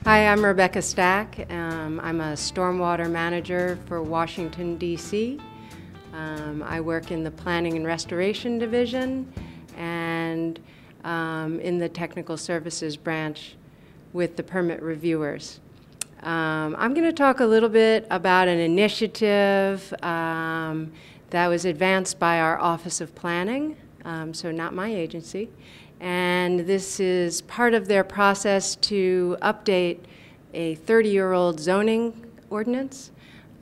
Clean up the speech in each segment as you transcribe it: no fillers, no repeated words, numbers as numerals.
Hi, I'm Rebecca Stack. I'm a stormwater manager for Washington, D.C. I work in the Planning and Restoration Division and in the Technical Services branch with the permit reviewers. I'm going to talk a little bit about an initiative that was advanced by our Office of Planning, so not my agency. And this is part of their process to update a 30-year-old zoning ordinance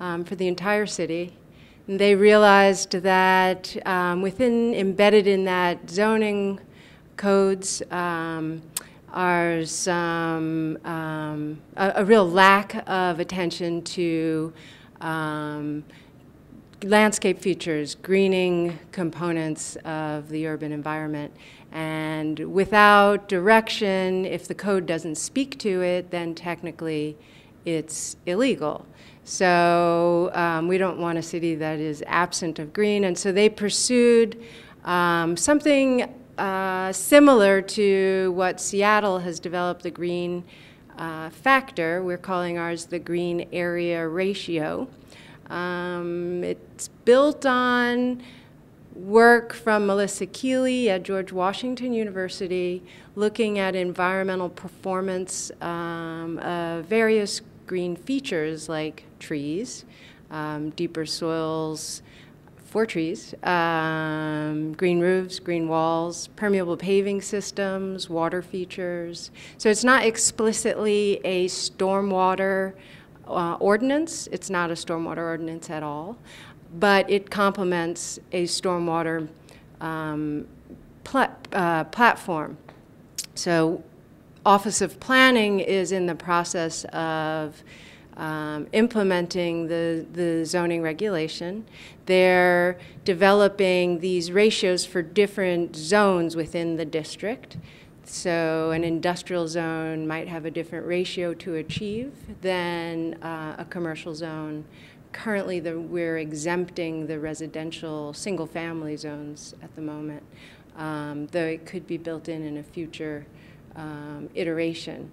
for the entire city. And they realized that embedded in that zoning codes are some a real lack of attention to landscape features, greening components of the urban environment. And without direction, if the code doesn't speak to it, then technically it's illegal. So we don't want a city that is absent of green. And so they pursued something similar to what Seattle has developed, the green factor. We're calling ours the green area ratio. It's built on work from Melissa Keeley at George Washington University, looking at environmental performance of various green features like trees, deeper soils for trees, green roofs, green walls, permeable paving systems, water features. So it's not explicitly a stormwater ordinance. It's not a stormwater ordinance at all, but it complements a stormwater platform. So Office of Planning is in the process of implementing the zoning regulation. They're developing these ratios for different zones within the district. So an industrial zone might have a different ratio to achieve than a commercial zone. Currently, we're exempting the residential single-family zones at the moment, though it could be built in a future iteration.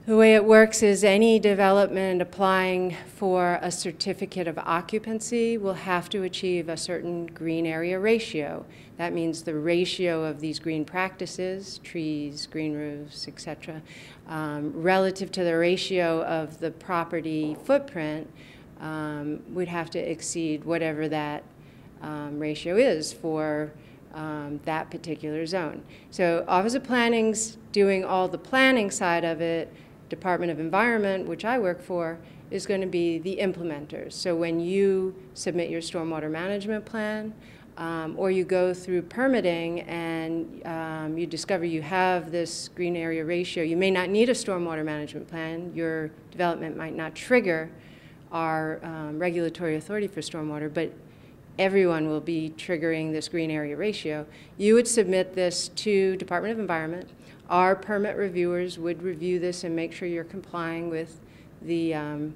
The way it works is any development applying for a certificate of occupancy will have to achieve a certain green area ratio. That means the ratio of these green practices, trees, green roofs, etc., relative to the ratio of the property footprint would have to exceed whatever that ratio is for that particular zone. So Office of Planning's doing all the planning side of it. Department of Environment, which I work for, is going to be the implementers. So when you submit your stormwater management plan, or you go through permitting and you discover you have this green area ratio, you may not need a stormwater management plan. Your development might not trigger our regulatory authority for stormwater, but everyone will be triggering this green area ratio. You would submit this to Department of Environment. Our permit reviewers would review this and make sure you're complying with the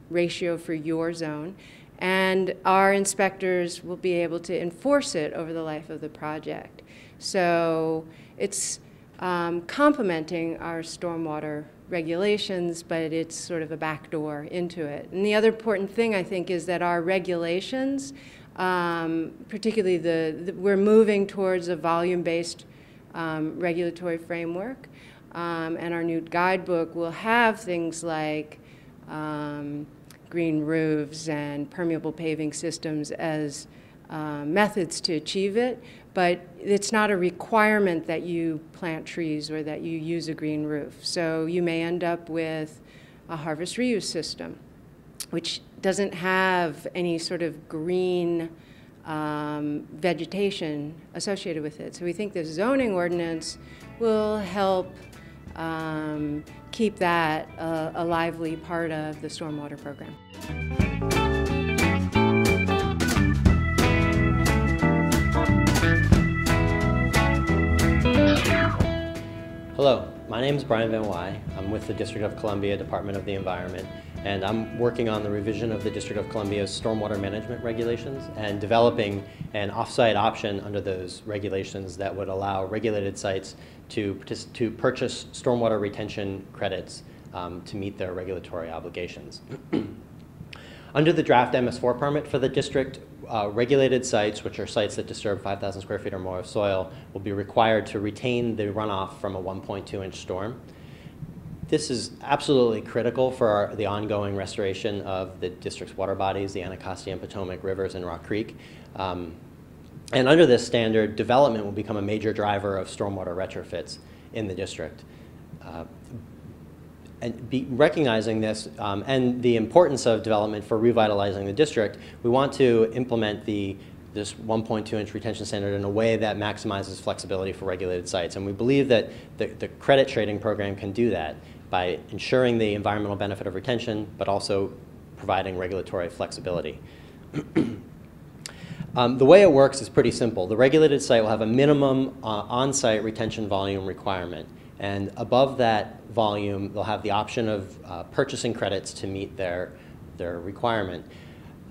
ratio for your zone. And our inspectors will be able to enforce it over the life of the project. So it's complementing our stormwater regulations, but it's sort of a backdoor into it. And the other important thing, I think, is that our regulations, particularly we're moving towards a volume-based regulatory framework, and our new guidebook will have things like green roofs and permeable paving systems as methods to achieve it, but it's not a requirement that you plant trees or that you use a green roof. So you may end up with a harvest reuse system, which doesn't have any sort of green vegetation associated with it. So we think this zoning ordinance will help keep that a lively part of the stormwater program. Hello, my name is Brian Van Wy. I'm with the District of Columbia Department of the Environment, and I'm working on the revision of the District of Columbia's stormwater management regulations and developing an off-site option under those regulations that would allow regulated sites to purchase stormwater retention credits to meet their regulatory obligations. Under the draft MS4 permit for the district, regulated sites, which are sites that disturb 5,000 square feet or more of soil, will be required to retain the runoff from a 1.2-inch storm. This is absolutely critical for the ongoing restoration of the district's water bodies, the Anacostia and Potomac rivers and Rock Creek. And under this standard, development will become a major driver of stormwater retrofits in the district. Recognizing this and the importance of development for revitalizing the district, we want to implement this 1.2-inch retention standard in a way that maximizes flexibility for regulated sites. And we believe that the credit trading program can do that by ensuring the environmental benefit of retention, but also providing regulatory flexibility. The way it works is pretty simple. The regulated site will have a minimum on-site retention volume requirement. And above that volume, they'll have the option of purchasing credits to meet their requirement.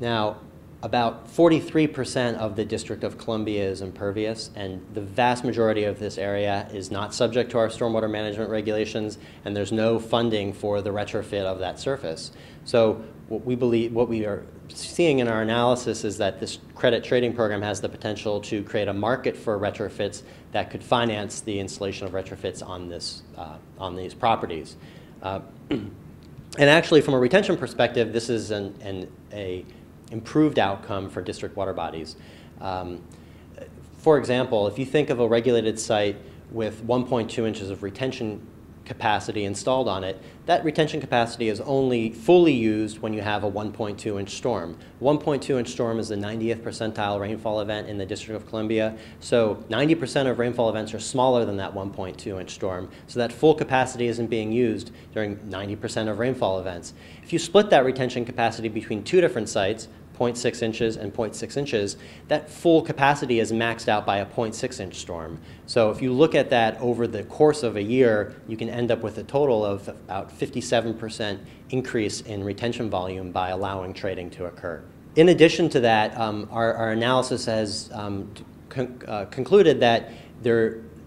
Now, about 43% of the District of Columbia is impervious, and the vast majority of this area is not subject to our stormwater management regulations, and there's no funding for the retrofit of that surface. So what we are seeing in our analysis is that this credit trading program has the potential to create a market for retrofits that could finance the installation of retrofits on these properties. And actually, from a retention perspective, this is an improved outcome for district water bodies. For example, if you think of a regulated site with 1.2 inches of retention capacity installed on it, that retention capacity is only fully used when you have a 1.2-inch storm. 1.2-inch storm is the 90th percentile rainfall event in the District of Columbia, so 90% of rainfall events are smaller than that 1.2-inch storm, so that full capacity isn't being used during 90% of rainfall events. If you split that retention capacity between two different sites, 0.6 inches and 0.6 inches, that full capacity is maxed out by a 0.6-inch storm. So if you look at that over the course of a year, you can end up with a total of about 57% increase in retention volume by allowing trading to occur. In addition to that, our analysis has concluded that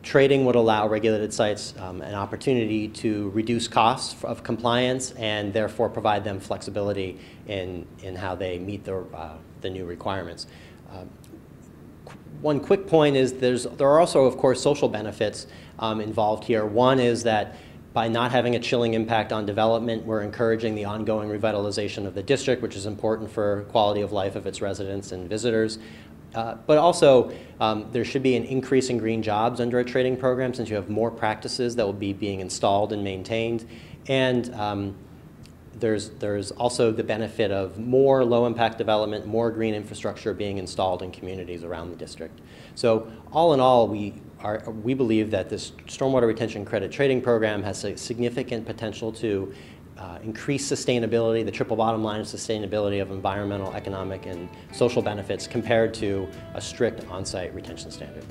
trading would allow regulated sites an opportunity to reduce costs of compliance and therefore provide them flexibility in how they meet the new requirements. One quick point is there are also, of course, social benefits involved here. One is that by not having a chilling impact on development, we're encouraging the ongoing revitalization of the district, which is important for quality of life of its residents and visitors. But also, there should be an increase in green jobs under a trading program since you have more practices that will be being installed and maintained. And there's also the benefit of more low-impact development, more green infrastructure being installed in communities around the district. So all in all, we believe that this stormwater retention credit trading program has a significant potential to increase sustainability, the triple bottom line of sustainability of environmental, economic, and social benefits compared to a strict on-site retention standard.